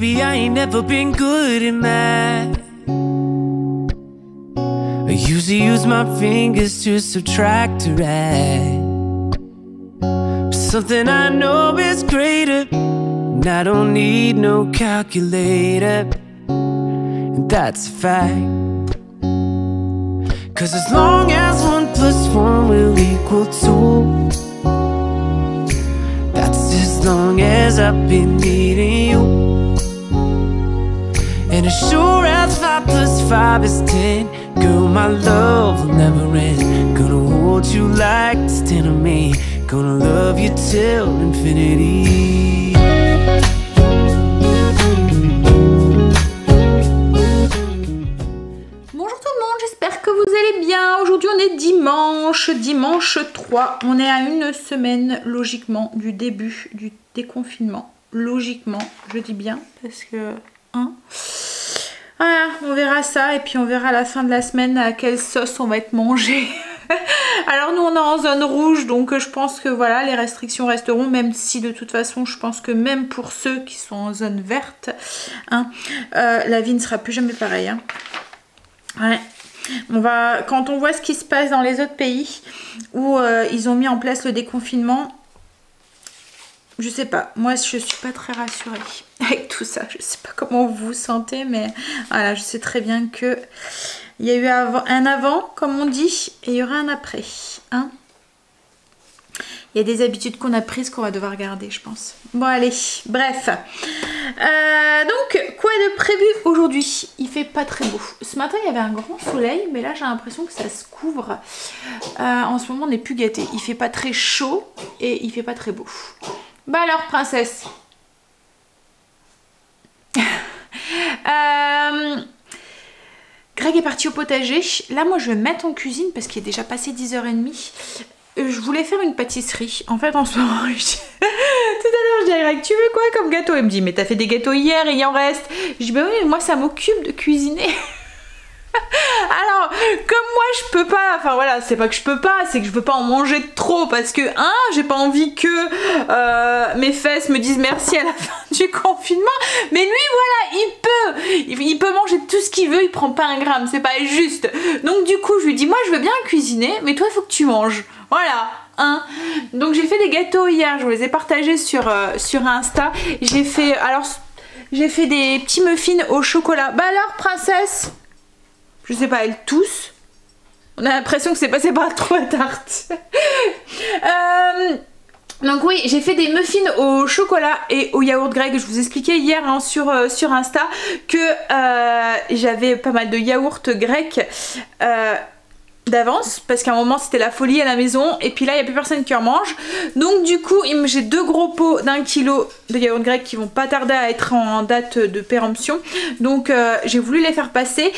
Baby, I ain't never been good at math. I usually use my fingers to subtract or add. But something I know is greater, and I don't need no calculator, and that's a fact. 'Cause as long as 1 + 1 will equal 2, that's as long as I've been needing you. And as sure as 5 + 5 is 10, girl, my love will never end. Gonna hold you like it's 10 of me. Gonna love you till infinity. Bonjour tout le monde, j'espère que vous allez bien. Aujourd'hui on est dimanche 3. On est à une semaine logiquement du début du déconfinement. Logiquement, je dis bien parce que... Voilà, on verra ça et puis on verra à la fin de la semaine à quelle sauce on va être mangé. Alors nous on est en zone rouge, donc je pense que voilà, les restrictions resteront, même si de toute façon je pense que même pour ceux qui sont en zone verte, la vie ne sera plus jamais pareille. Ouais. Quand on voit ce qui se passe dans les autres pays où ils ont mis en place le déconfinement, je sais pas, moi je suis pas très rassurée avec tout ça. Je sais pas comment vous vous sentez, mais voilà, je sais très bien que il y a eu un avant, comme on dit, et il y aura un après. Il y a des habitudes qu'on a prises qu'on va devoir garder, je pense. Bon allez, bref. Donc, quoi de prévu aujourd'hui? Il fait pas très beau. Ce matin, il y avait un grand soleil, mais là, j'ai l'impression que ça se couvre. En ce moment, on n'est plus gâté. Il fait pas très chaud et il fait pas très beau. Bah alors, princesse. Greg est parti au potager. Là, moi, je vais me mettre en cuisine parce qu'il est déjà passé 10h30. Je voulais faire une pâtisserie. En fait, en ce moment, tout à l'heure, je dis à Greg, tu veux quoi comme gâteau? Il me dit, mais t'as fait des gâteaux hier et il en reste. Je dis, bah oui, moi, ça m'occupe de cuisiner. Alors, comme moi je peux pas, enfin voilà, c'est pas que je peux pas, c'est que je veux pas en manger trop parce que, j'ai pas envie que mes fesses me disent merci à la fin du confinement, mais lui voilà, il peut manger tout ce qu'il veut, il prend pas un gramme, c'est pas juste. Donc du coup je lui dis, moi je veux bien cuisiner, mais toi il faut que tu manges, voilà. Donc j'ai fait des gâteaux hier, je vous les ai partagés sur Insta. J'ai fait des petits muffins au chocolat. Bah alors princesse, je sais pas, elles tous. On a l'impression que c'est passé par 3 tartes. Donc oui, j'ai fait des muffins au chocolat et au yaourt grec. Je vous expliquais hier sur Insta que j'avais pas mal de yaourt grec d'avance parce qu'à un moment c'était la folie à la maison et puis là il n'y a plus personne qui en mange. Donc du coup j'ai 2 gros pots d'1 kg de yaourt grec qui vont pas tarder à être en date de péremption. Donc j'ai voulu les faire passer.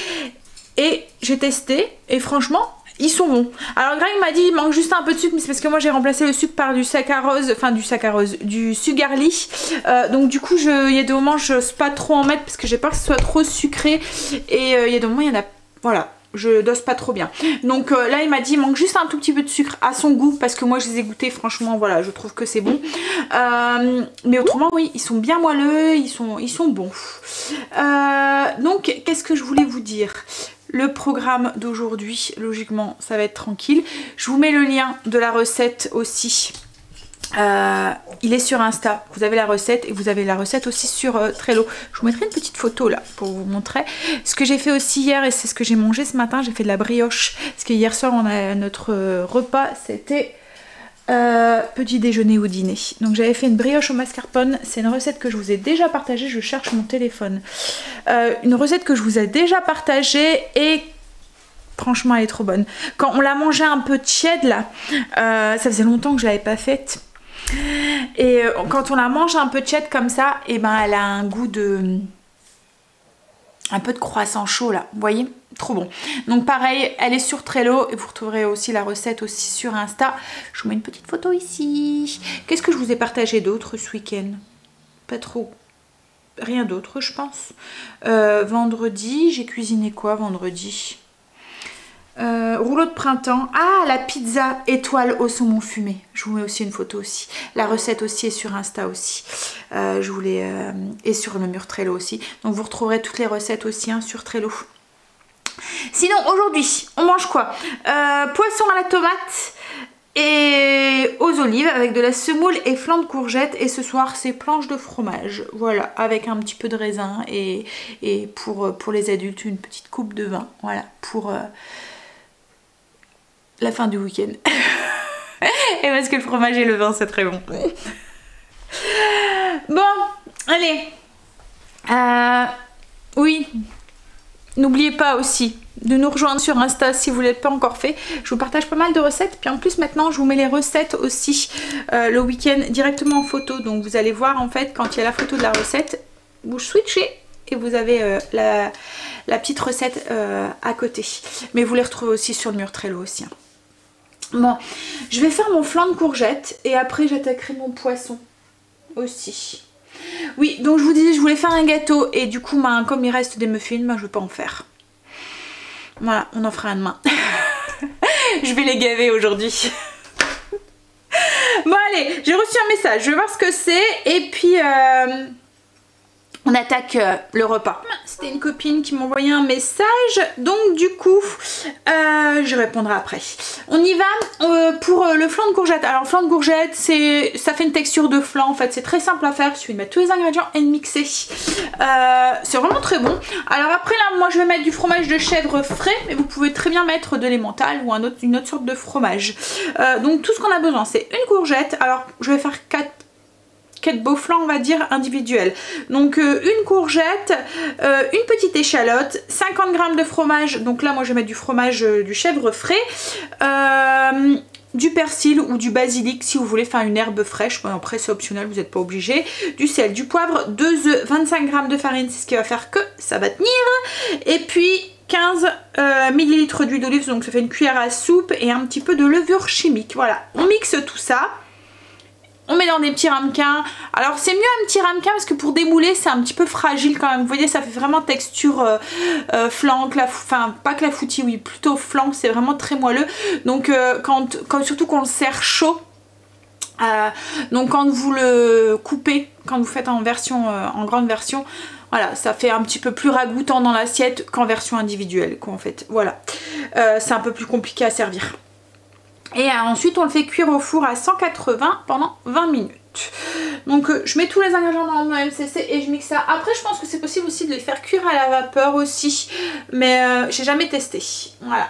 Et j'ai testé et franchement ils sont bons. Alors Greg m'a dit il manque juste un peu de sucre, mais c'est parce que moi j'ai remplacé le sucre par du du Sugarly. Donc du coup il y a des moments je n'ose pas trop en mettre parce que j'ai peur que ce soit trop sucré. Et il y a des moments il y en a, voilà, je dose pas trop bien. Donc là il m'a dit il manque juste un tout petit peu de sucre à son goût parce que moi je les ai goûtés, franchement voilà, je trouve que c'est bon. Mais autrement oui, ils sont bien moelleux, ils sont bons. Donc qu'est-ce que je voulais vous dire? Le programme d'aujourd'hui, logiquement, ça va être tranquille. Je vous mets le lien de la recette aussi. Il est sur Insta. Vous avez la recette et vous avez la recette aussi sur Trello. Je vous mettrai une petite photo là pour vous montrer. Ce que j'ai fait aussi hier et c'est ce que j'ai mangé ce matin, j'ai fait de la brioche. Parce que hier soir, notre repas, c'était... petit déjeuner ou dîner. Donc j'avais fait une brioche au mascarpone. C'est une recette que je vous ai déjà partagée. Je cherche mon téléphone. Une recette que je vous ai déjà partagée et franchement elle est trop bonne. Quand on l'a mangée un peu tiède là, ça faisait longtemps que je l'avais pas faite. Et quand on la mange un peu tiède comme ça, et ben elle a un goût de... un peu de croissant chaud là, vous voyez, trop bon. Donc pareil, elle est sur Trello et vous retrouverez aussi la recette aussi sur Insta. Je vous mets une petite photo ici. Qu'est-ce que je vous ai partagé d'autre ce week-end? Pas trop, rien d'autre je pense. Vendredi, j'ai cuisiné quoi vendredi? Rouleau de printemps. Ah, la pizza étoile au saumon fumé. Je vous mets aussi une photo aussi. La recette aussi est sur Insta aussi. Je voulais et sur le mur Trello aussi. Donc vous retrouverez toutes les recettes aussi hein, sur Trello. Sinon aujourd'hui, on mange quoi? Poisson à la tomate et aux olives avec de la semoule et flan de courgettes. Et ce soir c'est planche de fromage, voilà, avec un petit peu de raisin et pour les adultes une petite coupe de vin, voilà, pour la fin du week-end. Et parce que le fromage et le vin c'est très bon. Bon, allez, oui, n'oubliez pas aussi de nous rejoindre sur Insta si vous ne l'êtes pas encore fait. Je vous partage pas mal de recettes. Puis en plus maintenant je vous mets les recettes aussi le week-end directement en photo. Donc vous allez voir en fait quand il y a la photo de la recette, vous switchez et vous avez la petite recette à côté. Mais vous les retrouvez aussi sur le mur Trello aussi. Hein. Bon, je vais faire mon flan de courgettes et après j'attaquerai mon poisson aussi. Oui, donc je vous disais je voulais faire un gâteau et du coup comme il reste des muffins, je ne vais pas en faire. Voilà, on en fera un demain. Je vais les gaver aujourd'hui. Bon allez, j'ai reçu un message, je vais voir ce que c'est et puis on attaque le repas. C'était une copine qui m'a envoyé un message, donc du coup je répondrai après. On y va pour le flan de courgettes. Alors flan de courgettes, ça fait une texture de flan en fait, c'est très simple à faire, il suffit de mettre tous les ingrédients et de mixer. C'est vraiment très bon. Alors après là, moi je vais mettre du fromage de chèvre frais, mais vous pouvez très bien mettre de l'emmental ou une autre sorte de fromage. Donc tout ce qu'on a besoin, c'est une courgette. Alors je vais faire 4 beaux flancs on va dire individuels. Donc une courgette, une petite échalote, 50 g de fromage, donc là moi je vais mettre du fromage du chèvre frais, du persil ou du basilic si vous voulez faire une herbe fraîche, bon, après c'est optionnel, vous n'êtes pas obligé, du sel, du poivre, 2 œufs, 25 g de farine, c'est ce qui va faire que ça va tenir, et puis 15 ml d'huile d'olive, donc ça fait une cuillère à soupe et un petit peu de levure chimique. Voilà, on mixe tout ça. On met dans des petits ramequins. Alors c'est mieux un petit ramequin parce que pour démouler c'est un petit peu fragile quand même. Vous voyez ça fait vraiment texture flan, enfin pas clafoutis, oui plutôt flan, c'est vraiment très moelleux. Donc surtout qu'on le sert chaud. Donc quand vous le coupez, quand vous faites en grande version, voilà, ça fait un petit peu plus ragoûtant dans l'assiette qu'en version individuelle quoi en fait. Voilà, c'est un peu plus compliqué à servir. Et ensuite on le fait cuire au four à 180 pendant 20 minutes. Donc je mets tous les ingrédients dans mon MCC et je mixe ça. Après je pense que c'est possible aussi de les faire cuire à la vapeur aussi. Mais j'ai jamais testé. Voilà.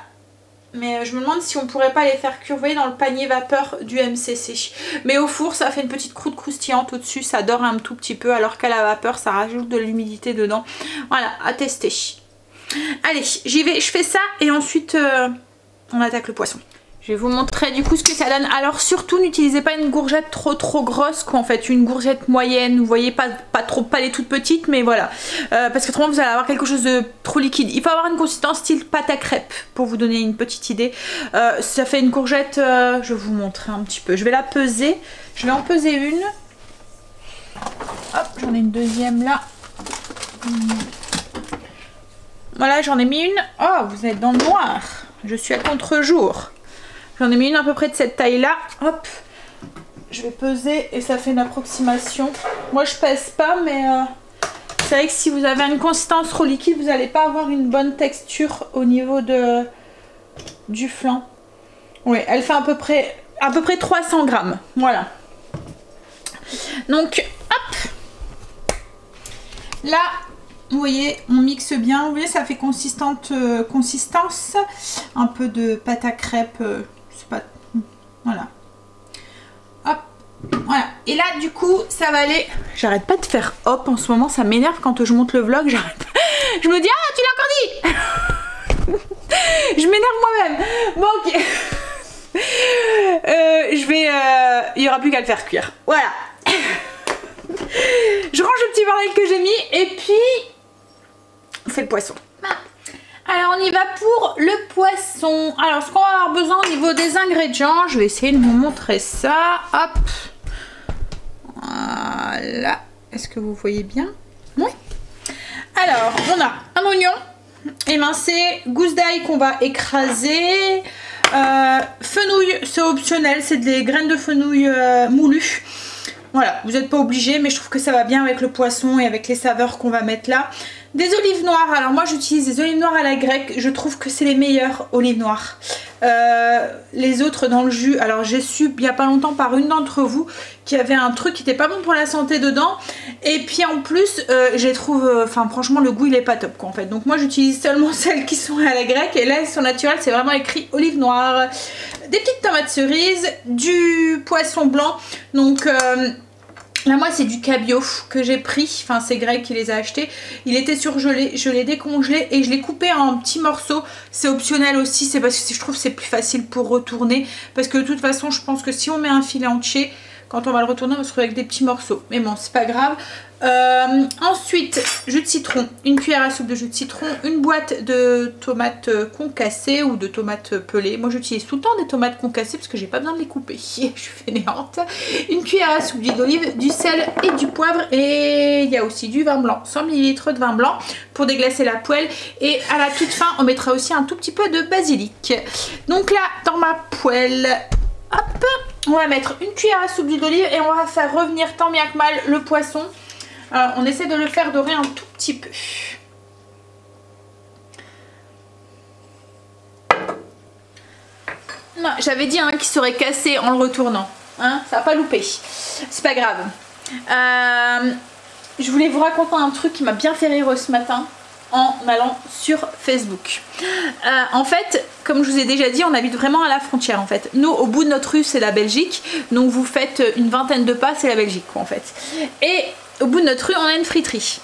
Mais je me demande si on pourrait pas les faire cuire, vous voyez, dans le panier vapeur du MCC. Mais au four ça fait une petite croûte croustillante au-dessus, ça dore un tout petit peu. Alors qu'à la vapeur ça rajoute de l'humidité dedans. Voilà, à tester. Allez, j'y vais, je fais ça et ensuite on attaque le poisson. Je vais vous montrer du coup ce que ça donne. Alors surtout n'utilisez pas une courgette trop grosse quoi en fait, une courgette moyenne, vous voyez, pas les toutes petites, mais voilà. Parce que autrement vous allez avoir quelque chose de trop liquide. Il faut avoir une consistance style pâte à crêpes pour vous donner une petite idée. Ça fait une courgette, je vais vous montrer un petit peu. Je vais la peser, je vais en peser une. Hop, j'en ai une deuxième là. Voilà, j'en ai mis une. Oh, vous êtes dans le noir. Je suis à contre-jour. J'en ai mis une à peu près de cette taille là. Hop, je vais peser et ça fait une approximation. Moi je pèse pas, mais c'est vrai que si vous avez une consistance trop liquide, vous n'allez pas avoir une bonne texture au niveau du flan. Oui, elle fait à peu près 300 grammes. Voilà. Donc hop, là vous voyez, on mixe bien. Vous voyez, ça fait consistance, un peu de pâte à crêpes. Pas... Voilà. Hop. Voilà. Et là, du coup, ça va aller. J'arrête pas de faire hop en ce moment. Ça m'énerve quand je monte le vlog. J'arrête pas. Je me dis, ah, tu l'as encore dit. Je m'énerve moi-même. Bon, ok. Il n'y aura plus qu'à le faire cuire. Voilà. Je range le petit bordel que j'ai mis. Et puis, on fait le poisson. Alors on y va pour le poisson. Alors ce qu'on va avoir besoin au niveau des ingrédients, je vais essayer de vous montrer ça. Hop. Voilà. Est-ce que vous voyez bien? Oui. Alors on a un oignon. émincé, gousse d'ail qu'on va écraser, fenouil, c'est optionnel, c'est des graines de fenouil moulues. Voilà, vous n'êtes pas obligé, mais je trouve que ça va bien avec le poisson et avec les saveurs qu'on va mettre là. Des olives noires, alors moi j'utilise des olives noires à la grecque, je trouve que c'est les meilleures olives noires. Les autres dans le jus, alors j'ai su il n'y a pas longtemps par une d'entre vous qu'il y avait un truc qui n'était pas bon pour la santé dedans. Et puis en plus, je les trouve, enfin franchement le goût il est pas top quoi en fait. Donc moi j'utilise seulement celles qui sont à la grecque et là elles sont naturelles, c'est vraiment écrit olives noires. Des petites tomates cerises, du poisson blanc, donc... là moi c'est du cabillaud que j'ai pris, enfin c'est Greg qui les a achetés. Il était surgelé, je l'ai décongelé et je l'ai coupé en petits morceaux. C'est optionnel aussi, c'est parce que je trouve que c'est plus facile pour retourner. Parce que de toute façon je pense que si on met un filet entier, quand on va le retourner on va se retrouver avec des petits morceaux. Mais bon c'est pas grave. Ensuite jus de citron, une cuillère à soupe de jus de citron, une boîte de tomates concassées ou de tomates pelées. Moi j'utilise tout le temps des tomates concassées parce que j'ai pas besoin de les couper. Je suis fainéante. Une cuillère à soupe d'huile d'olive, du sel et du poivre, et il y a aussi du vin blanc, 100 ml de vin blanc pour déglacer la poêle, et à la toute fin on mettra aussi un tout petit peu de basilic. Donc là dans ma poêle, hop, on va mettre une cuillère à soupe d'huile d'olive et on va faire revenir tant bien que mal le poisson. On essaie de le faire dorer un tout petit peu. Non, j'avais dit hein, qu'il serait cassé en le retournant. Hein, ça n'a pas loupé. C'est pas grave. Je voulais vous raconter un truc qui m'a bien fait rire ce matin en allant sur Facebook. En fait, comme je vous ai déjà dit, on habite vraiment à la frontière en fait. Nous, au bout de notre rue, c'est la Belgique. Donc vous faites une vingtaine de pas, c'est la Belgique quoi, en fait. Et au bout de notre rue, on a une friterie.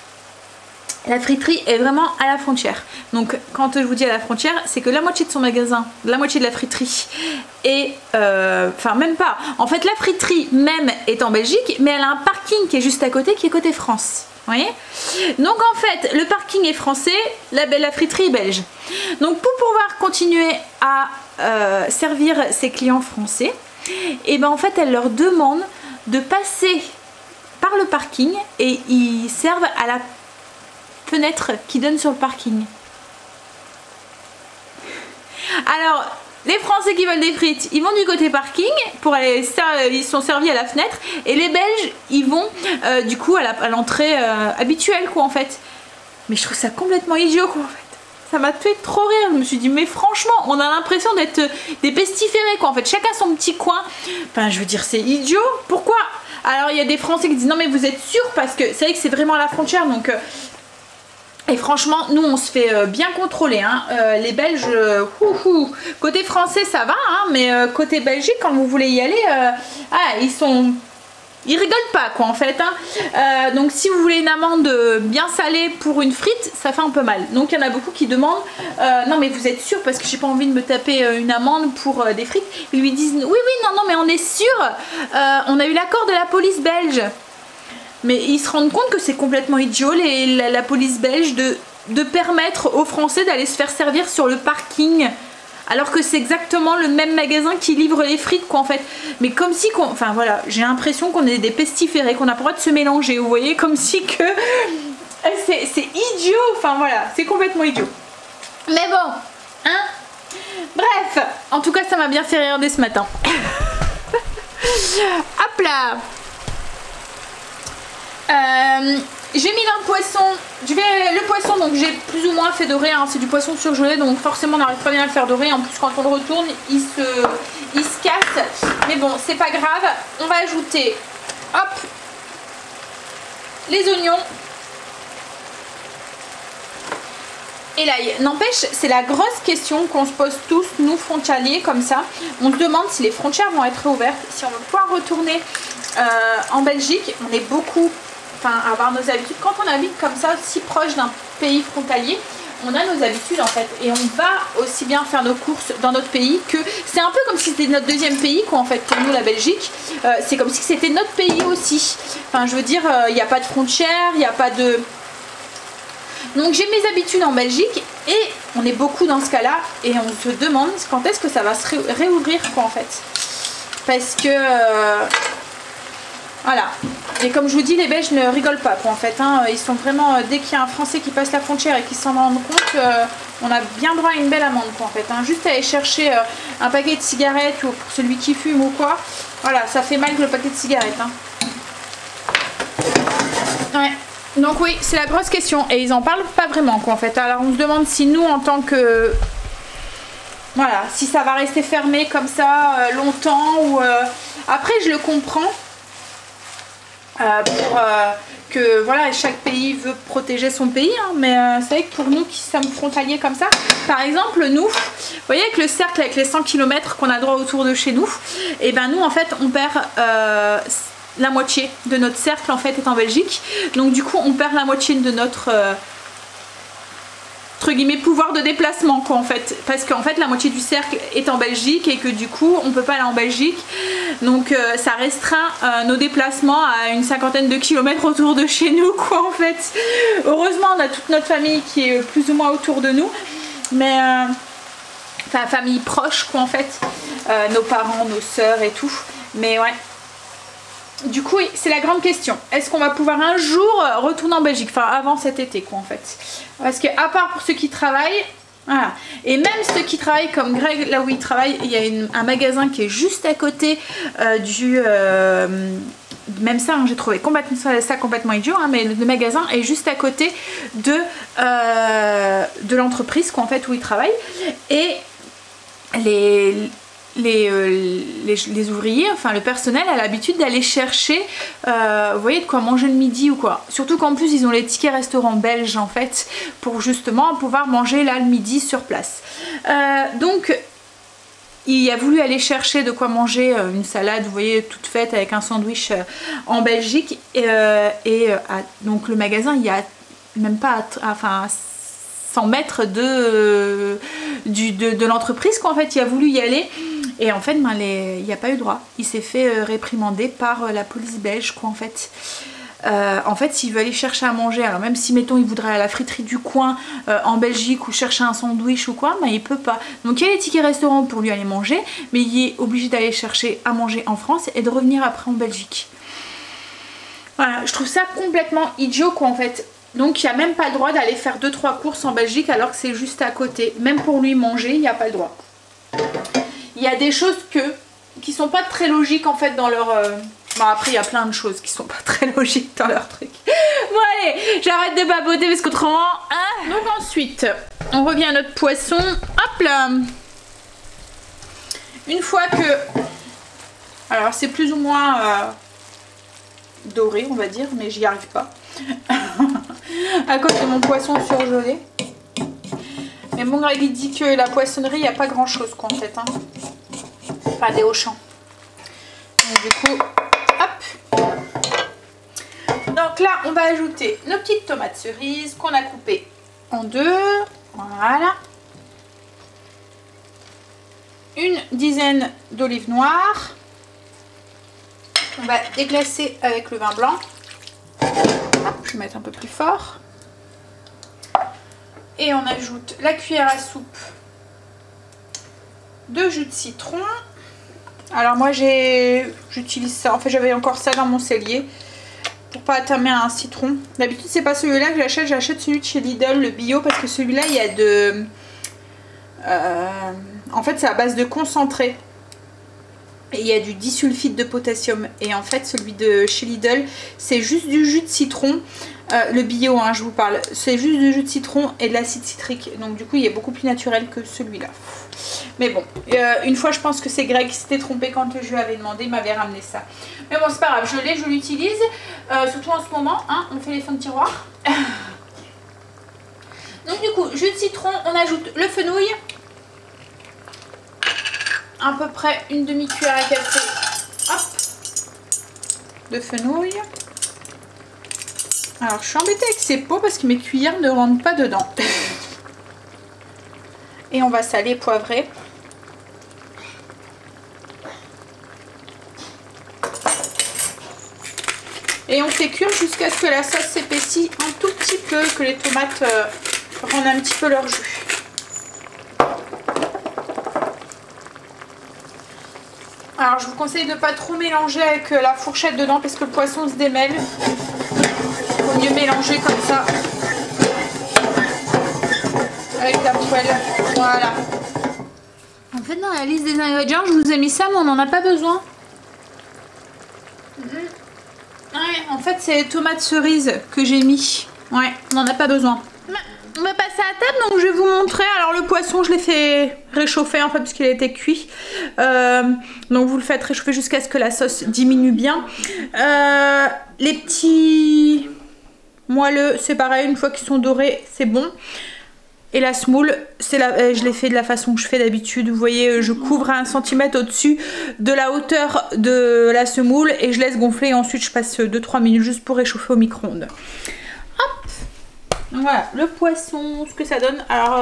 La friterie est vraiment à la frontière. Donc quand je vous dis à la frontière, c'est que la moitié de son magasin, la moitié de la friterie est... Enfin même pas. En fait la friterie même est en Belgique, mais elle a un parking qui est juste à côté, qui est côté France. Vous voyez? Donc en fait le parking est français, la friterie est belge. Donc pour pouvoir continuer à servir ses clients français, et ben en fait elle leur demande de passer par le parking et ils servent à la fenêtre qui donne sur le parking. Alors les Français qui veulent des frites, ils vont du côté parking pour aller, ils sont servis à la fenêtre, et les Belges ils vont du coup à l'entrée habituelle quoi en fait. Mais je trouve ça complètement idiot quoi en fait. Ça m'a fait trop rire, je me suis dit mais franchement on a l'impression d'être des pestiférés quoi en fait, chacun son petit coin. Enfin je veux dire c'est idiot, pourquoi? Alors il y a des Français qui disent non mais vous êtes sûrs, parce que c'est vrai que c'est vraiment à la frontière donc... Et franchement, nous on se fait bien contrôler. Hein. Les Belges, côté français ça va, hein, mais côté Belgique, quand vous voulez y aller, ils rigolent pas quoi en fait. Hein. Donc si vous voulez une amende bien salée pour une frite, ça fait un peu mal. Donc il y en a beaucoup qui demandent non mais vous êtes sûr, parce que j'ai pas envie de me taper une amende pour des frites. Ils lui disent oui non mais on est sûr, on a eu l'accord de la police belge. Mais ils se rendent compte que c'est complètement idiot, la police belge, de permettre aux Français d'aller se faire servir sur le parking. Alors que c'est exactement le même magasin qui livre les frites quoi en fait. Mais comme si enfin voilà, j'ai l'impression qu'on est des pestiférés, qu'on n'a pas le droit de se mélanger, vous voyez, comme si que... C'est idiot, enfin voilà, c'est complètement idiot. Mais bon, hein. Bref, en tout cas ça m'a bien fait rire dès ce matin. Hop là. J'ai mis dans le poisson, le poisson donc j'ai plus ou moins fait dorer, hein, c'est du poisson surgelé donc forcément on n'arrive pas bien à le faire dorer, en plus quand on le retourne il se casse, mais bon c'est pas grave. On va ajouter hop les oignons et l'ail. N'empêche, c'est la grosse question qu'on se pose tous nous frontaliers comme ça, on se demande si les frontières vont être ouvertes, si on va pouvoir retourner en Belgique. On est beaucoup avoir nos habitudes, quand on habite comme ça si proche d'un pays frontalier, on a nos habitudes en fait, et on va aussi bien faire nos courses dans notre pays, que c'est un peu comme si c'était notre deuxième pays quoi en fait. Pour nous la Belgique, c'est comme si c'était notre pays aussi, enfin je veux dire il n'y a pas de frontières, il n'y a pas de... Donc j'ai mes habitudes en Belgique et on est beaucoup dans ce cas là, et on se demande quand est-ce que ça va se réouvrir quoi en fait, parce que Voilà. Et comme je vous dis, les Belges ne rigolent pas quoi, en fait. Hein. Ils sont vraiment, dès qu'il y a un Français qui passe la frontière et qui s'en rend compte, on a bien droit à une belle amende quoi, en fait. Hein. Juste aller chercher un paquet de cigarettes ou pour celui qui fume ou quoi. Voilà, ça fait mal que le paquet de cigarettes. Hein. Ouais. Donc oui, c'est la grosse question. Et ils en parlent pas vraiment quoi, en fait. Alors on se demande si nous, en tant que... Voilà, si ça va rester fermé comme ça longtemps ou... Après, je le comprends. Que voilà, chaque pays veut protéger son pays, hein, mais c'est vrai que pour nous qui sommes frontaliers comme ça, par exemple nous, vous voyez avec le cercle avec les 100 km qu'on a droit autour de chez nous, et ben nous en fait on perd la moitié de notre cercle en fait est en Belgique, donc du coup on perd la moitié de notre entre guillemets pouvoir de déplacement quoi en fait, parce qu'en fait la moitié du cercle est en Belgique et que du coup on peut pas aller en Belgique, donc ça restreint nos déplacements à une cinquantaine de kilomètres autour de chez nous quoi en fait. Heureusement on a toute notre famille qui est plus ou moins autour de nous, mais enfin famille proche quoi en fait, nos parents, nos sœurs et tout, mais ouais. Du coup, c'est la grande question. Est-ce qu'on va pouvoir un jour retourner en Belgique? Enfin, avant cet été, quoi, en fait. Parce que, à part pour ceux qui travaillent, voilà. Et même ceux qui travaillent comme Greg, là où il travaille, il y a un magasin qui est juste à côté du... même ça, hein, j'ai trouvé ça complètement idiot, hein, mais le magasin est juste à côté de l'entreprise, quoi, en fait, où il travaille. Et les ouvriers, enfin le personnel a l'habitude d'aller chercher vous voyez, de quoi manger le midi ou quoi, surtout qu'en plus ils ont les tickets restaurants belges en fait pour justement pouvoir manger là le midi sur place, donc il a voulu aller chercher de quoi manger une salade, vous voyez, toute faite avec un sandwich en Belgique, donc le magasin il y a même pas enfin 100 mètres de l'entreprise quoi, en fait il a voulu y aller. Et en fait, ben, il n'y a pas eu droit. Il s'est fait réprimander par la police belge, quoi, en fait. En fait, s'il veut aller chercher à manger, alors même si, mettons, il voudrait aller à la friterie du coin en Belgique ou chercher un sandwich ou quoi, ben, il peut pas. Donc, il y a les tickets restaurants pour lui aller manger, mais il est obligé d'aller chercher à manger en France et de revenir après en Belgique. Voilà, je trouve ça complètement idiot, quoi, en fait. Donc, il n'y a même pas le droit d'aller faire 2-3 courses en Belgique alors que c'est juste à côté. Même pour lui manger, il n'y a pas le droit. Il y a des choses qui sont pas très logiques en fait dans leur... Bon après il y a plein de choses qui sont pas très logiques dans leur truc. Bon allez, j'arrête de baboter parce qu'autrement... Hein. Donc ensuite, on revient à notre poisson. Hop là. Une fois que... Alors c'est plus ou moins doré on va dire, mais j'y arrive pas. À cause de mon poisson surgelé. Mais bon, Greg il dit que la poissonnerie, il n'y a pas grand chose quoi en fait. Hein. Enfin, des Auchan. Donc, du coup, hop. Donc là, on va ajouter nos petites tomates cerises qu'on a coupées en deux. Voilà. Une dizaine d'olives noires. On va déglacer avec le vin blanc. Hop, je vais mettre un peu plus fort. Et on ajoute la cuillère à soupe de jus de citron. Alors moi j'utilise ça, en fait j'avais encore ça dans mon cellier pour pas attamer un citron. D'habitude c'est pas celui-là que j'achète celui de chez Lidl, le bio, parce que celui-là il y a de... en fait c'est à base de concentré. Et il y a du disulfite de potassium. Et en fait celui de chez Lidl c'est juste du jus de citron. Le bio hein, je vous parle, c'est juste du jus de citron et de l'acide citrique. Donc du coup il est beaucoup plus naturel que celui-là. Mais bon, une fois je pense que c'est Greg qui s'était trompé quand je lui avais demandé, il m'avait ramené ça. Mais bon c'est pas grave, je l'utilise. Surtout en ce moment, hein, on fait les fonds de tiroir. Donc du coup, jus de citron, on ajoute le fenouil. À peu près une demi-cuillère à café. Hop, de fenouil. Alors je suis embêtée avec ces pots parce que mes cuillères ne rentrent pas dedans. Et on va saler, poivrer. Et on fait cuire jusqu'à ce que la sauce s'épaissit un tout petit peu, que les tomates rendent un petit peu leur jus. Alors je vous conseille de pas trop mélanger avec la fourchette dedans parce que le poisson se démêle. Il vaut mieux mélanger comme ça. Avec la poêle. Voilà. En fait dans la liste des ingrédients je vous ai mis ça mais on n'en a pas besoin. Ouais, en fait c'est les tomates cerises que j'ai mis. Ouais, on n'en a pas besoin. On va passer à table, donc je vais vous montrer. Alors le poisson je l'ai fait réchauffer en fait parce qu'il a été cuit. Donc vous le faites réchauffer jusqu'à ce que la sauce diminue bien. Les petits moelleux c'est pareil, une fois qu'ils sont dorés c'est bon. Et la semoule, je l'ai fait de la façon que je fais d'habitude. Vous voyez, je couvre à 1 cm au-dessus de la hauteur de la semoule et je laisse gonfler. Et ensuite, je passe 2-3 minutes juste pour réchauffer au micro-ondes. Hop! Donc voilà, le poisson, ce que ça donne. Alors,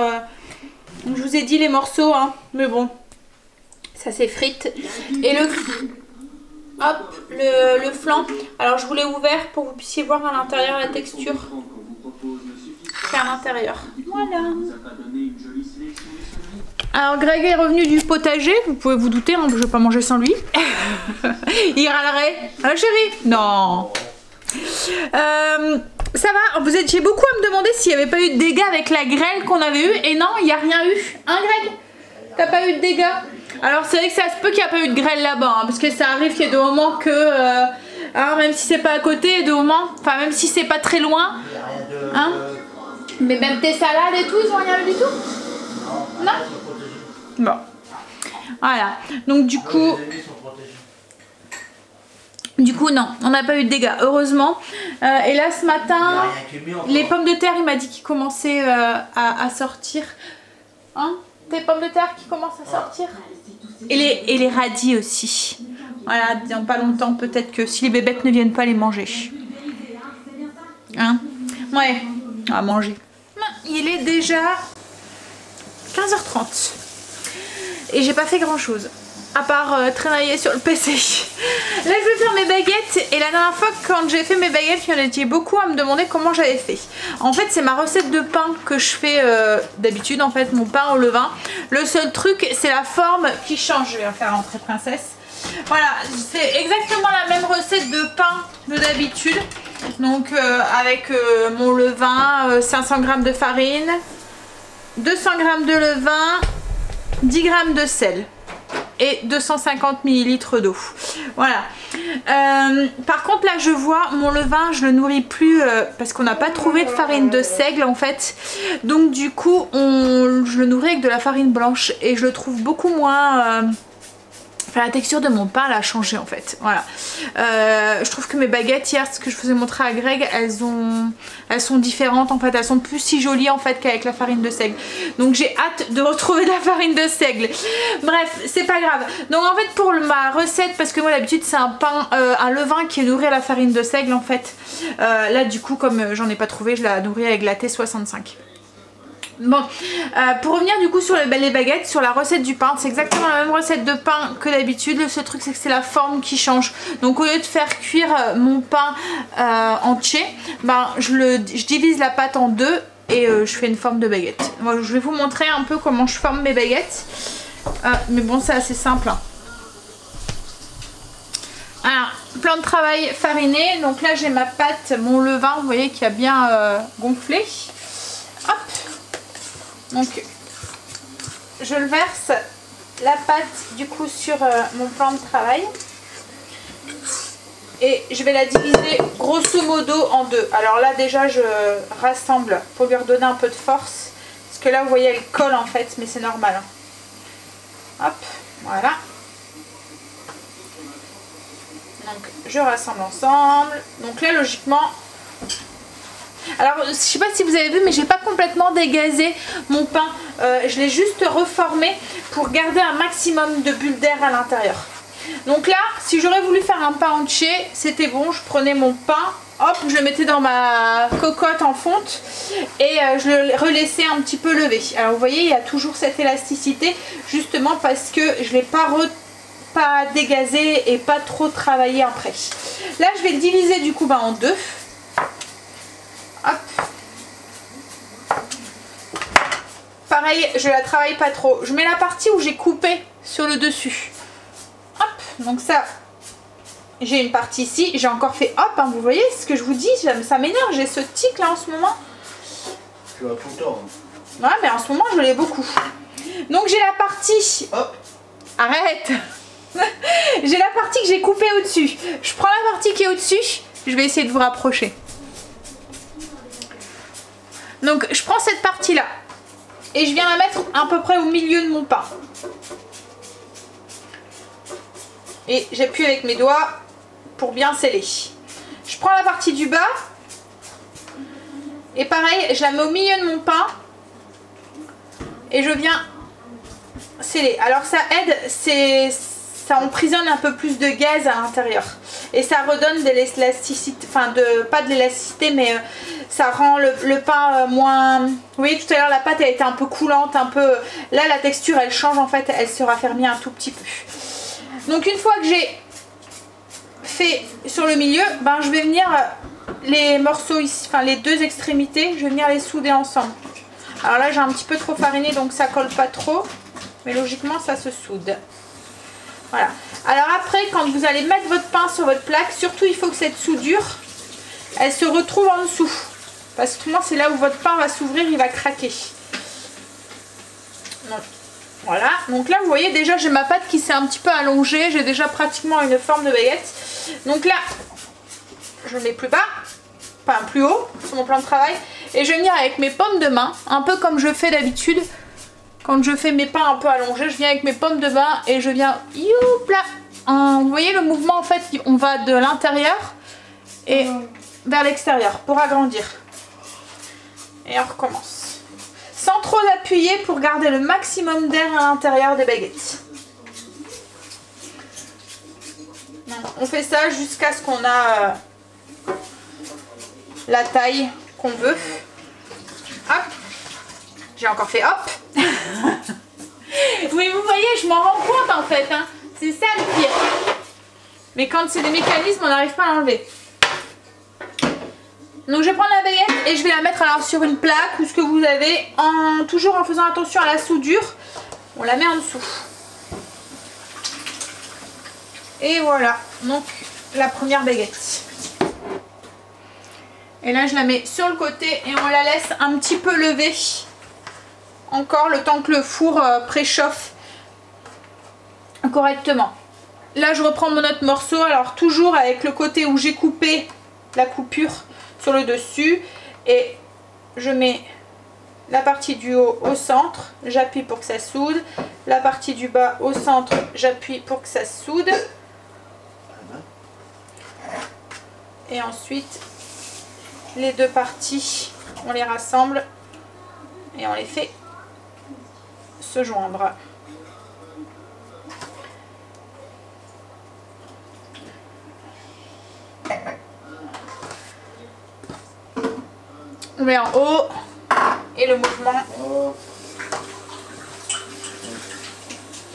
je vous ai dit les morceaux, hein, mais bon, ça s'effrite. Et le flanc. Alors, je vous l'ai ouvert pour que vous puissiez voir à l'intérieur la texture. À l'intérieur. Voilà. Alors Greg est revenu du potager, vous pouvez vous douter, hein, je vais pas manger sans lui. Il râlerait. Ah chérie? Non. Ça va, vous étiez beaucoup à me demander s'il n'y avait pas eu de dégâts avec la grêle qu'on avait eue. Et non, il n'y a rien eu. Hein Greg? T'as pas eu de dégâts? Alors c'est vrai que ça se peut qu'il n'y a pas eu de grêle là-bas, hein, parce que ça arrive qu'il y ait des moments que... alors même si c'est pas à côté, des moments... Enfin même si c'est pas très loin. Hein? Mais même tes salades et tout, ils ont rien eu du tout? Non? Bon. Voilà. Donc du coup non, on n'a pas eu de dégâts, heureusement. Et là ce matin, les pommes de terre, il m'a dit qu'ils commençaient à sortir. Hein? Tes pommes de terre qui commencent à sortir? Et les radis aussi. Voilà, dans pas longtemps, peut-être que si les bébêtes ne viennent pas les manger. Hein? Ouais, on va manger. Il est déjà 15h30 et j'ai pas fait grand chose à part traînailler sur le PC. Là je vais faire mes baguettes et la dernière fois quand j'ai fait mes baguettes il y en avait beaucoup à me demander comment j'avais fait. En fait c'est ma recette de pain que je fais d'habitude, en fait mon pain au levain. Le seul truc c'est la forme qui change. Je vais faire rentrer princesse. Voilà, c'est exactement la même recette de pain de d'habitude. Donc avec mon levain, 500 g de farine, 200 g de levain, 10 g de sel et 250 ml d'eau. Voilà. Par contre là je vois mon levain, je le nourris plus parce qu'on n'a pas trouvé de farine de seigle en fait. Donc du coup je le nourris avec de la farine blanche et je le trouve beaucoup moins... Enfin, la texture de mon pain elle a changé en fait. Voilà. Je trouve que mes baguettes hier, ce que je vous ai montré à Greg, elles sont différentes en fait. Elles sont plus si jolies en fait qu'avec la farine de seigle. Donc j'ai hâte de retrouver de la farine de seigle. Bref, c'est pas grave. Donc en fait pour ma recette, parce que moi d'habitude c'est un pain, un levain qui est nourri à la farine de seigle en fait. Là du coup comme j'en ai pas trouvé, je la nourris avec la T65. Bon, pour revenir du coup sur les baguettes, sur la recette du pain, c'est exactement la même recette de pain que d'habitude. Le seul truc c'est que c'est la forme qui change. Donc au lieu de faire cuire mon pain entier, ben, je divise la pâte en deux et je fais une forme de baguette. Moi, je vais vous montrer un peu comment je forme mes baguettes. Mais bon, c'est assez simple. Hein. Alors, plan de travail fariné. Donc là j'ai ma pâte, mon levain, vous voyez qui a bien gonflé. Hop. Donc je le verse la pâte du coup sur mon plan de travail et je vais la diviser grosso modo en deux. Alors là déjà je rassemble pour lui redonner un peu de force parce que là vous voyez elle colle en fait, mais c'est normal. Hop, voilà. Donc je rassemble ensemble. Donc là logiquement... Alors je sais pas si vous avez vu mais j'ai pas complètement dégazé mon pain, je l'ai juste reformé pour garder un maximum de bulles d'air à l'intérieur. Donc là si j'aurais voulu faire un pain entier c'était bon, je prenais mon pain, hop je le mettais dans ma cocotte en fonte et je le relaissais un petit peu lever. Alors vous voyez il y a toujours cette élasticité justement parce que je l'ai pas dégazé et pas trop travaillé après. Là je vais le diviser du coup en deux. Hop. Pareil, je la travaille pas trop. Je mets la partie où j'ai coupé sur le dessus. Hop, Donc ça, j'ai une partie ici. J'ai encore fait hop, hein, vous voyez ce que je vous dis, ça m'énerve, j'ai ce tic là en ce moment. Tu as tout le temps. Ouais, mais en ce moment, je l'ai beaucoup. Donc j'ai la partie... Hop. Arrête. J'ai la partie que j'ai coupée au-dessus. Je prends la partie qui est au-dessus. Je vais essayer de vous rapprocher. Donc je prends cette partie-là. Et je viens la mettre à peu près au milieu de mon pain. Et j'appuie avec mes doigts pour bien sceller. Je prends la partie du bas. Et pareil, je la mets au milieu de mon pain. Et je viens sceller. Alors ça aide, ça emprisonne un peu plus de gaz à l'intérieur. Et ça redonne de l'élasticité, enfin pas de l'élasticité, mais ça rend le pain moins... Vous voyez tout à l'heure la pâte elle était un peu coulante, un peu... Là la texture elle change en fait, elle se raffermit un tout petit peu. Donc une fois que j'ai fait sur le milieu, ben, je vais venir les morceaux ici, enfin les deux extrémités, je vais venir les souder ensemble. Alors là j'ai un petit peu trop fariné donc ça colle pas trop, mais logiquement ça se soude. Voilà. Alors après quand vous allez mettre votre pain sur votre plaque, surtout il faut que cette soudure elle se retrouve en dessous. Parce que c'est là où votre pain va s'ouvrir, il va craquer. Donc, voilà, donc là vous voyez déjà j'ai ma pâte qui s'est un petit peu allongée, j'ai déjà pratiquement une forme de baguette. Donc là je ne mets plus bas, enfin plus haut sur mon plan de travail. Et je vais venir avec mes paumes de main, un peu comme je fais d'habitude. Quand je fais mes pains un peu allongés, je viens avec mes paumes de main et je viens, youpla, vous voyez le mouvement en fait, on va de l'intérieur et vers l'extérieur pour agrandir. Et on recommence. Sans trop appuyer pour garder le maximum d'air à l'intérieur des baguettes. Donc, on fait ça jusqu'à ce qu'on a la taille qu'on veut. Hop. J'ai encore fait hop. Oui, vous voyez, je m'en rends compte en fait. Hein. C'est ça le pire. Mais quand c'est des mécanismes, on n'arrive pas à l'enlever. Donc je vais prendre la baguette et je vais la mettre alors sur une plaque ou ce que vous avez, toujours en faisant attention à la soudure. On la met en dessous. Et voilà, donc la première baguette. Et là je la mets sur le côté et on la laisse un petit peu lever. Encore le temps que le four préchauffe correctement. Là je reprends mon autre morceau, alors toujours avec le côté où j'ai coupé la coupure sur le dessus et je mets la partie du haut au centre, j'appuie pour que ça soude, la partie du bas au centre, j'appuie pour que ça soude et ensuite les deux parties on les rassemble et on les fait se joindre. On met en haut et le mouvement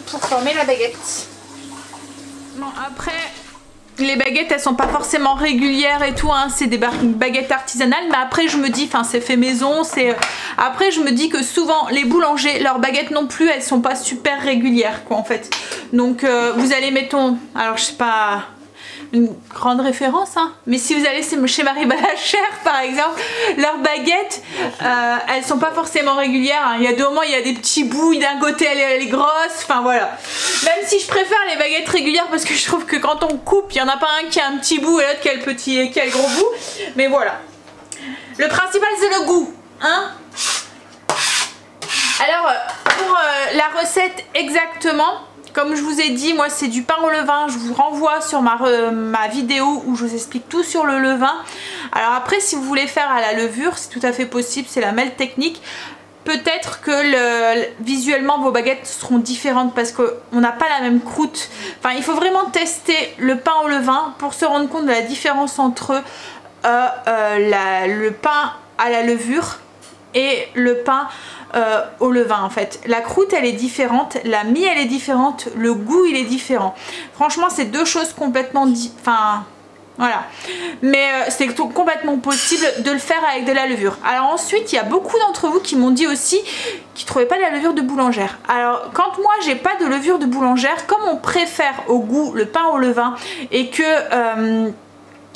pour former la baguette. Bon, après les baguettes elles sont pas forcément régulières et tout hein, c'est des baguettes artisanales, mais après je me dis, enfin c'est fait maison, après je me dis que souvent les boulangers, leurs baguettes non plus elles sont pas super régulières quoi en fait. Donc vous allez mettons, alors je sais pas une grande référence hein, mais si vous allez chez Marie Balachère par exemple, leurs baguettes elles sont pas forcément régulières hein. Il y a des moments il y a des petits bouts, d'un côté elle est grosse, enfin voilà. Même si je préfère les baguettes régulières parce que je trouve que quand on coupe il y en a pas un qui a un petit bout et l'autre qui a le petit, qui a le gros bout, mais voilà. Le principal c'est le goût hein. Alors pour la recette exactement, comme je vous ai dit, moi c'est du pain au levain, je vous renvoie sur ma vidéo où je vous explique tout sur le levain. Alors après si vous voulez faire à la levure, c'est tout à fait possible, c'est la même technique. Peut-être que visuellement vos baguettes seront différentes parce qu'on n'a pas la même croûte. Enfin il faut vraiment tester le pain au levain pour se rendre compte de la différence entre le pain à la levure et le pain au levain en fait. La croûte elle est différente, la mie elle est différente, le goût il est différent. Franchement c'est deux choses complètement Voilà, mais c'est complètement possible de le faire avec de la levure. Alors ensuite, il y a beaucoup d'entre vous qui m'ont dit aussi qu'ils ne trouvaient pas de la levure de boulangère. Alors quand moi j'ai pas de levure de boulangère, comme on préfère au goût le pain au levain et que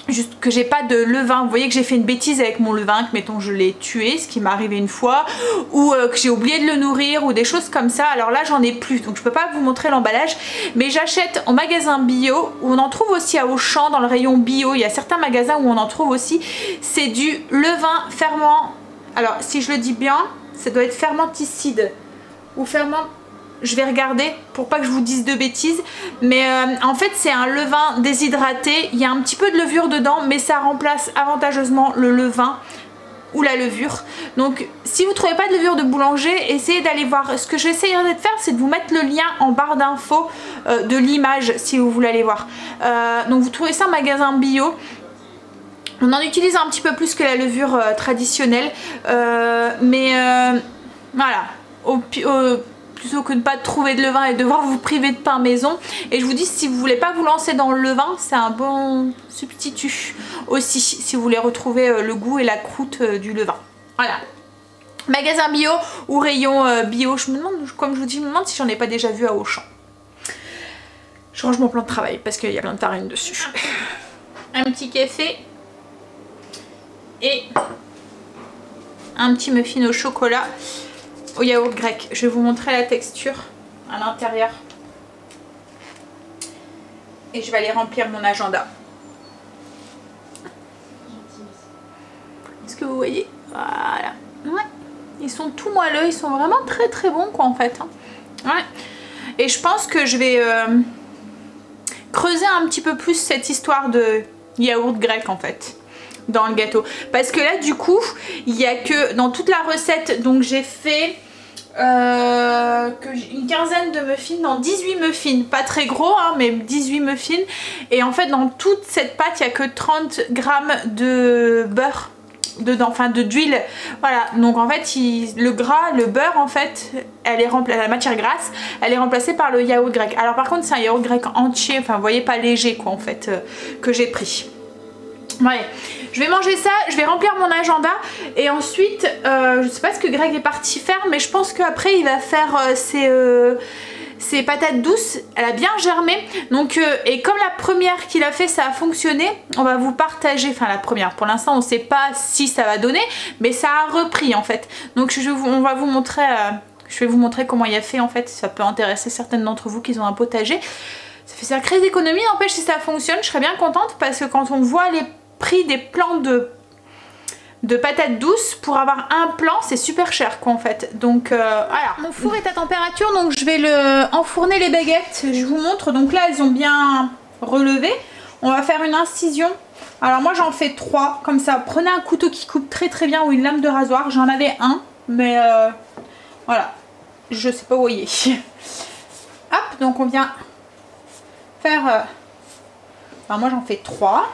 juste que j'ai pas de levain, vous voyez que j'ai fait une bêtise avec mon levain, que mettons je l'ai tué, ce qui m'est arrivé une fois, ou que j'ai oublié de le nourrir, ou des choses comme ça. Alors là j'en ai plus, donc je peux pas vous montrer l'emballage, mais j'achète au magasin bio, où on en trouve aussi à Auchan, dans le rayon bio, il y a certains magasins où on en trouve aussi. C'est du levain ferment, alors si je le dis bien, ça doit être fermenticide, ou ferment... Je vais regarder pour pas que je vous dise de bêtises, mais en fait c'est un levain déshydraté, il y a un petit peu de levure dedans, mais ça remplace avantageusement le levain ou la levure. Donc si vous trouvez pas de levure de boulanger, essayez d'aller voir. Ce que j'essayerai de faire, c'est de vous mettre le lien en barre d'infos de l'image si vous voulez aller voir. Donc vous trouvez ça en magasin bio. On en utilise un petit peu plus que la levure traditionnelle, mais voilà, plutôt que de ne pas trouver de levain et devoir vous priver de pain maison. Et je vous dis, si vous voulez pas vous lancer dans le levain, c'est un bon substitut aussi, si vous voulez retrouver le goût et la croûte du levain. Voilà. Magasin bio ou rayon bio, je me demande, comme je vous dis, je me demande si j'en ai pas déjà vu à Auchan. Je range mon plan de travail parce qu'il y a plein de farine dessus. Un petit café et un petit muffin au chocolat au yaourt grec. Je vais vous montrer la texture à l'intérieur. Et je vais aller remplir mon agenda. Est-ce que vous voyez? Voilà. Ouais. Ils sont tout moelleux. Ils sont vraiment très très bons quoi en fait. Ouais. Et je pense que je vais creuser un petit peu plus cette histoire de yaourt grec en fait dans le gâteau. Parce que là du coup, il n'y a que dans toute la recette, donc j'ai fait une quinzaine de muffins, dans 18 muffins, pas très gros hein, mais 18 muffins, et en fait dans toute cette pâte il n'y a que 30 grammes de beurre dedans, enfin d'huile, voilà. Donc en fait le gras, le beurre en fait, elle est la matière grasse, elle est remplacée par le yaourt grec. Alors par contre c'est un yaourt grec entier, enfin vous voyez, pas léger quoi en fait, que j'ai pris. Ouais. Je vais manger ça, je vais remplir mon agenda et ensuite, je sais pas ce que Greg est parti faire, mais je pense qu'après il va faire ses patates douces. Elle a bien germé, donc et comme la première qu'il a fait ça a fonctionné, on va vous partager, enfin la première, pour l'instant on sait pas si ça va donner, mais ça a repris en fait. Donc on va vous montrer, je vais vous montrer comment il a fait en fait, ça peut intéresser certaines d'entre vous qui ont un potager. Ça fait sacrée économie, n'empêche si ça fonctionne, je serais bien contente parce que quand on voit les prix des plants de patates douces, pour avoir un plant c'est super cher quoi en fait. Donc voilà, mon four est à température, donc je vais enfourner les baguettes. Je vous montre, donc là elles ont bien relevé. On va faire une incision. Alors moi j'en fais 3 comme ça. Prenez un couteau qui coupe très très bien ou une lame de rasoir. J'en avais un mais voilà, je sais pas où il est. Hop, donc on vient faire alors moi j'en fais 3.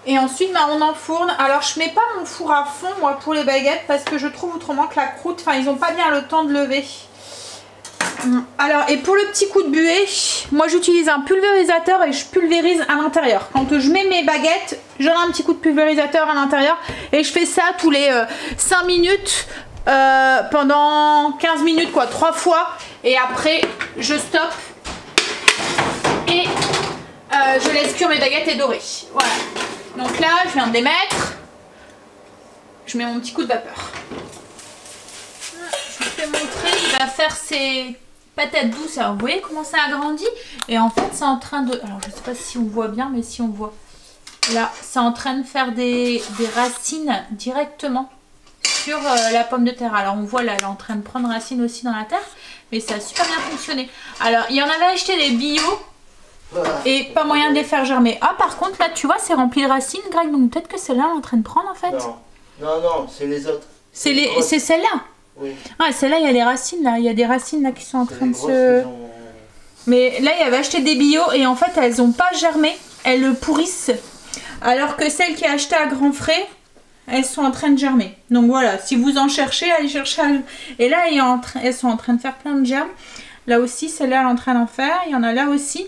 Et ensuite bah, on enfourne. Alors je mets pas mon four à fond moi pour les baguettes parce que je trouve autrement que la croûte, enfin ils ont pas bien le temps de lever. Alors et pour le petit coup de buée, moi j'utilise un pulvérisateur et je pulvérise à l'intérieur. Quand je mets mes baguettes, je donne un petit coup de pulvérisateur à l'intérieur et je fais ça tous les 5 minutes pendant 15 minutes quoi, 3 fois. Et après je stoppe et je laisse cuire mes baguettes et dorer. Voilà. Donc là, je viens de les mettre. Je mets mon petit coup de vapeur. Je vous fais montrer. Il va faire ses patates douces. Alors, vous voyez comment ça a grandi. Et en fait, c'est en train de... Alors, je ne sais pas si on voit bien, mais si on voit. Là, c'est en train de faire des racines directement sur la pomme de terre. Alors, on voit là, elle est en train de prendre racine aussi dans la terre. Mais ça a super bien fonctionné. Alors, il y en avait acheté des bio. Et pas moyen de les faire germer. Ah par contre là tu vois c'est rempli de racines Greg, donc peut-être que celle-là est en train de prendre en fait. Non, c'est les autres. C'est celle-là. Oui. Ah celle-là il y a les racines là, il y a des racines là qui sont en train de se... Mais là il avait acheté des bio et en fait elles ont pas germé, elles pourrissent. Alors que celles qui a acheté à grands frais, elles sont en train de germer. Donc voilà, si vous en cherchez, allez chercher. Et là elles sont en train de faire plein de germes. Là aussi celle-là elle est en train d'en faire, il y en a là aussi.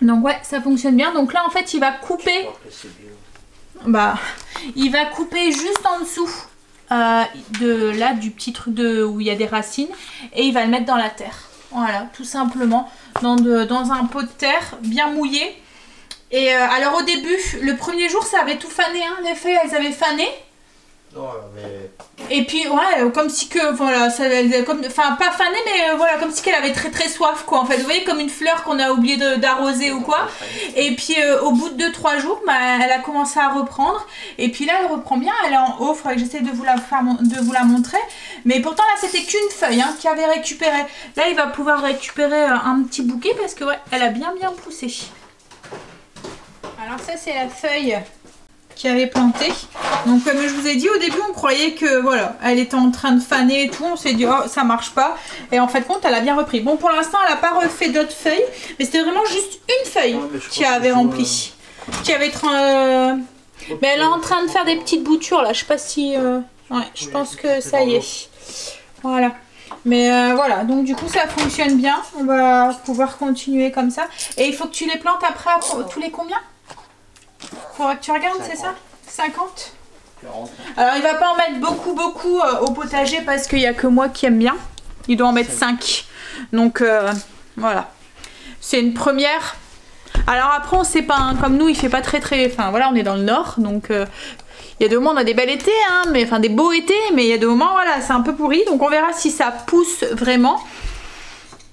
Donc ouais, ça fonctionne bien. Donc là en fait il va couper, il va couper juste en dessous du petit truc où il y a des racines, et il va le mettre dans la terre. Voilà, tout simplement dans un pot de terre bien mouillé. Et alors au début, le premier jour ça avait tout fané, hein, les feuilles elles avaient fané. Non, mais... Et puis ouais, comme si que voilà, enfin pas fanée, mais voilà, comme si qu'elle avait très très soif quoi en fait. Vous voyez, comme une fleur qu'on a oublié d'arroser ou quoi. Et puis au bout de 2-3 jours, elle a commencé à reprendre. Et puis là elle reprend bien, elle est en haut. Faudrait que j'essaie de vous la montrer. Mais pourtant là c'était qu'une feuille qui avait récupéré. Là il va pouvoir récupérer un petit bouquet parce que ouais, elle a bien poussé. Alors ça c'est la feuille qui avait planté. Donc comme je vous ai dit au début, on croyait que voilà, elle était en train de faner et tout, on s'est dit oh ça marche pas, et en fait compte elle a bien repris. Bon, pour l'instant elle n'a pas refait d'autres feuilles, mais c'était vraiment juste une feuille qui avait rempli, qui avait mais elle est en train de faire des petites boutures là, je sais pas si ouais, je pense que ça y est. Voilà. Mais voilà, donc du coup ça fonctionne bien, on va pouvoir continuer comme ça. Et il faut que tu les plantes après tous les combien? Faudra que tu regardes, c'est ça? 50? 40. Alors il va pas en mettre beaucoup au potager parce qu'il n'y a que moi qui aime bien. Il doit en mettre 5. Donc voilà. C'est une première. Alors après on sait pas, hein, comme nous il fait pas très... Enfin voilà, on est dans le nord, donc il y a des moments on a des bels étés, hein, mais enfin des beaux étés, mais il y a des moments voilà c'est un peu pourri. Donc on verra si ça pousse vraiment.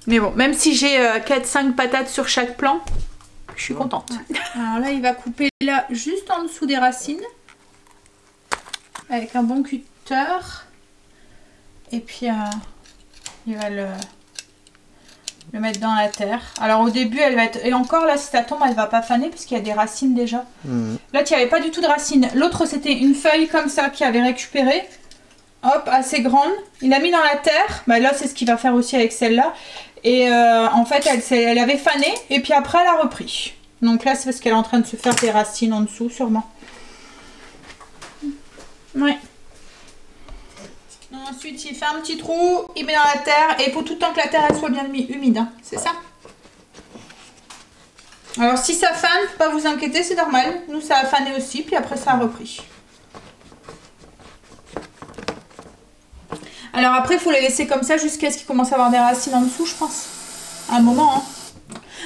Mais bon, même si j'ai 4-5 patates sur chaque plant, je suis contente. Alors là, il va couper là, juste en dessous des racines. Avec un bon cutter. Et puis, il va le mettre dans la terre. Alors au début, elle va être... Et encore là, si ça tombe, elle va pas faner parce qu'il y a des racines déjà. Là, il n'y avait pas du tout de racines. L'autre, c'était une feuille comme ça qu'il avait récupérée. Hop, assez grande. Il l'a mis dans la terre. Bah, là, c'est ce qu'il va faire aussi avec celle-là. Et en fait, elle avait fané et puis après, elle a repris. Donc là, c'est parce qu'elle est en train de se faire des racines en dessous, sûrement. Ouais. Ensuite, il fait un petit trou, il met dans la terre. Et il faut tout le temps que la terre elle soit bien humide. Hein, c'est ça. Alors, si ça fane, faut pas vous inquiéter, c'est normal. Nous, ça a fané aussi, puis après, ça a repris. Alors après, il faut les laisser comme ça jusqu'à ce qu'ils commencent à avoir des racines en dessous, je pense. À un moment. Hein.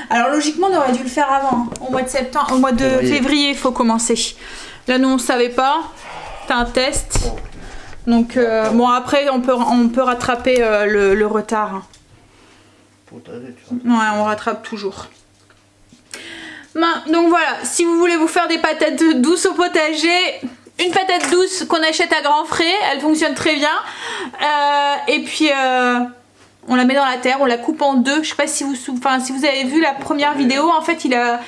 Alors logiquement, on aurait dû le faire avant. Hein. Au mois de septembre, au mois de février, il faut commencer. Là, nous, on ne savait pas. C'est un test. Donc, bon, après, on peut rattraper le retard. Hein. Ouais, on rattrape toujours. Donc voilà, si vous voulez vous faire des patates douces au potager... Une patate douce qu'on achète à grands frais, elle fonctionne très bien. Et puis on la met dans la terre, on la coupe en deux. Je sais pas si vous avez vu la première vidéo. En fait, il a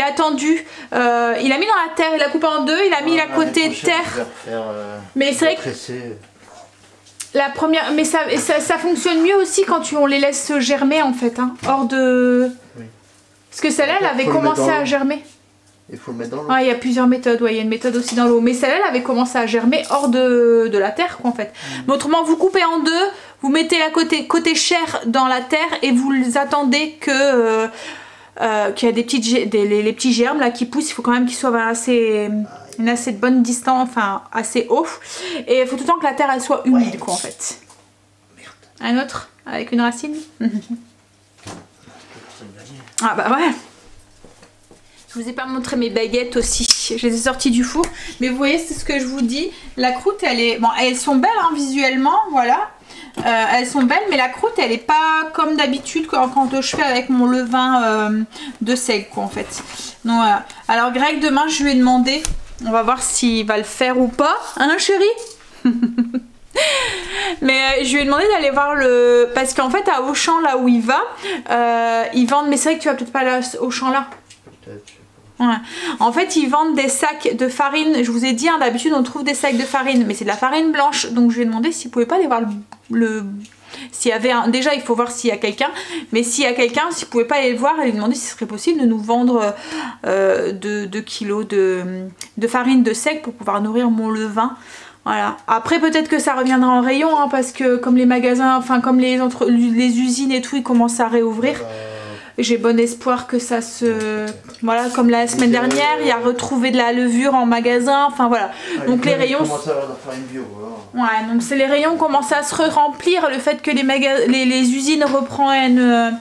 attendu, il a mis dans la terre, il a coupé en deux, il a mis la côté terre. Mais c'est vrai que la première, mais ça fonctionne mieux aussi quand on les laisse germer en fait, hein, hors de. Oui. Parce que celle-là, elle avait commencé à germer. Il faut le mettre dans l'eau. Ah, il y a plusieurs méthodes, ouais, il y a une méthode aussi dans l'eau. Mais celle-là, elle avait commencé à germer hors de la terre, quoi, en fait. Mais autrement, vous coupez en deux, vous mettez la côté chair dans la terre et vous attendez que qu'il y a les petits germes là qui poussent. Il faut quand même qu'ils soient une assez bonne distance, enfin assez haut. Et il faut tout le temps que la terre elle soit humide, quoi, en fait. Merde. Un autre avec une racine. Ah bah ouais. Je vous ai pas montré mes baguettes aussi, je les ai sorties du four. Mais vous voyez, c'est ce que je vous dis. La croûte, elle est... Bon, elles sont belles hein, visuellement, voilà. Elles sont belles, mais la croûte, elle est pas comme d'habitude quand je fais avec mon levain de seigle, quoi, en fait. Donc voilà. Alors Greg, demain, je lui ai demandé, on va voir s'il va le faire ou pas. Hein, chérie? Mais je lui ai demandé d'aller voir le... Parce qu'en fait, à Auchan, là où il va, ils vendent... Mais c'est vrai que tu vas peut-être pas aller à Auchan, là. Peut-être. Ouais. En fait, ils vendent des sacs de farine. Je vous ai dit, hein, d'habitude, on trouve des sacs de farine, mais c'est de la farine blanche. Donc, je lui ai demandé s'il pouvait pas aller voir s'il y avait un... Déjà, il faut voir s'il y a quelqu'un. Mais s'il y a quelqu'un, s'il pouvait pas aller le voir, et lui demander si ce serait possible de nous vendre 2 kilos de farine de seigle pour pouvoir nourrir mon levain. Voilà. Après, peut-être que ça reviendra en rayon, hein, parce que comme les magasins, enfin, comme les usines et tout, ils commencent à réouvrir. J'ai bon espoir que ça se... Voilà, comme la semaine dernière, il y a retrouvé de la levure en magasin, enfin voilà. Donc les rayons... Ouais, donc c'est les rayons commencent à se remplir, le fait que les usines reprennent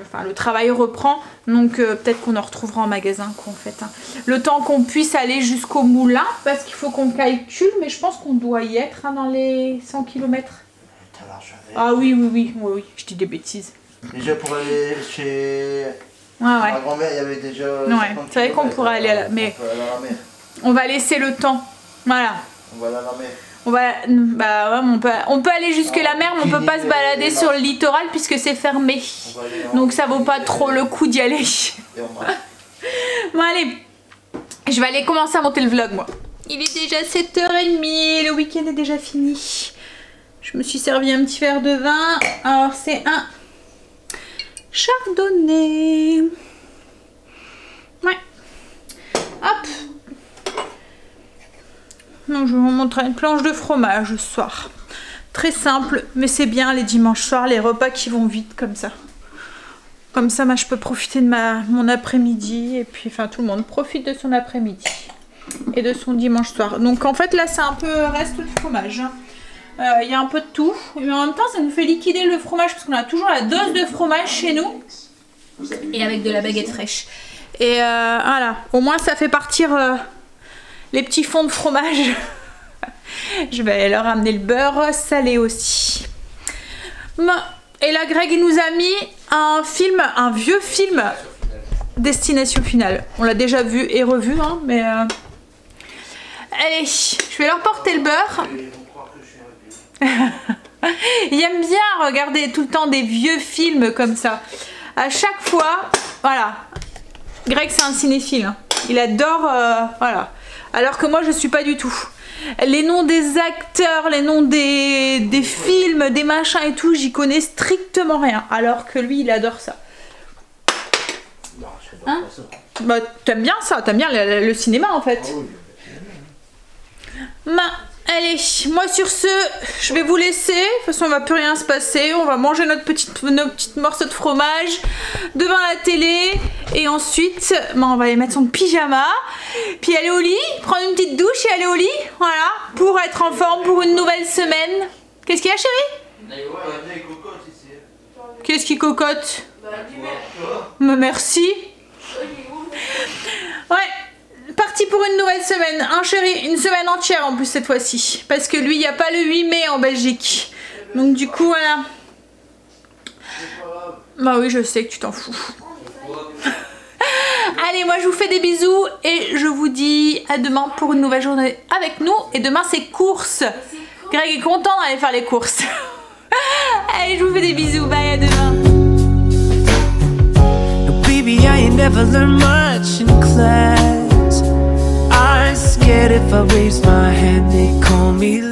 enfin le travail reprend, donc peut-être qu'on en retrouvera en magasin quoi en fait. Hein. Le temps qu'on puisse aller jusqu'au moulin, parce qu'il faut qu'on calcule, mais je pense qu'on doit y être hein, dans les 100 km. Ah oui, je dis des bêtises. Déjà pour aller chez ma grand-mère, il y avait déjà... Ouais, c'est vrai qu'on pourrait aller à la mer. On va laisser le temps, voilà. On va aller à la mer. On peut aller jusque la mer, mais on peut pas se balader sur le littoral puisque c'est fermé. Donc ça vaut pas trop le coup d'y aller. Bon allez, je vais aller commencer à monter le vlog moi. Il est déjà 7h30, le week-end est déjà fini. Je me suis servi un petit verre de vin. Alors c'est un chardonnay. Ouais. Hop. Donc je vais vous montrer une planche de fromage ce soir. Très simple, mais c'est bien les dimanches soirs, les repas qui vont vite comme ça. Comme ça, moi, je peux profiter de mon après-midi. Et puis, enfin, tout le monde profite de son après-midi. Et de son dimanche soir. Donc en fait, là, c'est un peu reste de fromage. Il y a un peu de tout. Mais en même temps, ça nous fait liquider le fromage. Parce qu'on a toujours la dose de fromage chez nous. Et avec de la baguette fraîche. Et voilà, au moins ça fait partir... les petits fonds de fromage. Je vais leur amener le beurre salé aussi. Et là, Greg il nous a mis un vieux film, Destination Finale. On l'a déjà vu et revu, hein, mais... Allez, je vais leur porter le beurre. Il aime bien regarder tout le temps des vieux films comme ça. À chaque fois, voilà. Greg, c'est un cinéphile. Hein. Il adore... voilà. Alors que moi je suis pas du tout. Les noms des acteurs, les noms des films, des machins et tout, j'y connais strictement rien. Alors que lui il adore ça. Hein? Bah t'aimes bien ça, t'aimes bien le cinéma en fait. Allez, moi sur ce, je vais vous laisser. De toute façon, il ne va plus rien se passer. On va manger nos petites morceaux de fromage devant la télé. Et ensuite, on va aller mettre son pyjama. Puis aller au lit, prendre une petite douche et aller au lit. Voilà, pour être en forme pour une nouvelle semaine. Qu'est-ce qu'il y a, chérie? Qu'est-ce qui cocotte? Mais merci. Ouais. Parti pour une nouvelle semaine, hein chérie, une semaine entière en plus cette fois-ci. Parce que lui, il n'y a pas le 8 mai en Belgique. Donc du coup, voilà. Bah oui, je sais que tu t'en fous. Allez, moi je vous fais des bisous et je vous dis à demain pour une nouvelle journée avec nous. Et demain, c'est courses. Greg est content d'aller faire les courses. Allez, je vous fais des bisous, bye, à demain. Baby, I ain't never learned much in class. I'm scared if I raise my hand, they call me